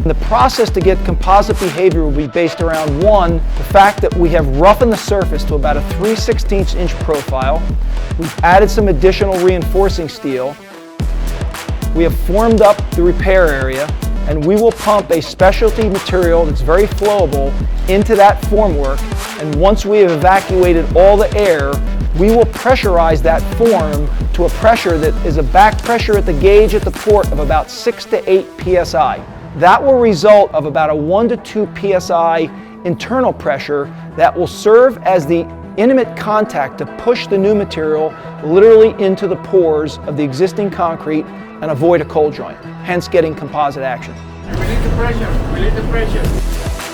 The process to get composite behavior will be based around, one, the fact that we have roughened the surface to about a 3/16 inch profile. We've added some additional reinforcing steel. We have formed up the repair area, and we will pump a specialty material that's very flowable into that formwork, and once we have evacuated all the air, we will pressurize that form to a pressure that is a back pressure at the gauge at the port of about 6 to 8 psi. That will result of about a 1 to 2 psi internal pressure that will serve as the intimate contact to push the new material literally into the pores of the existing concrete and avoid a cold joint, hence getting composite action. Release the pressure, release the pressure.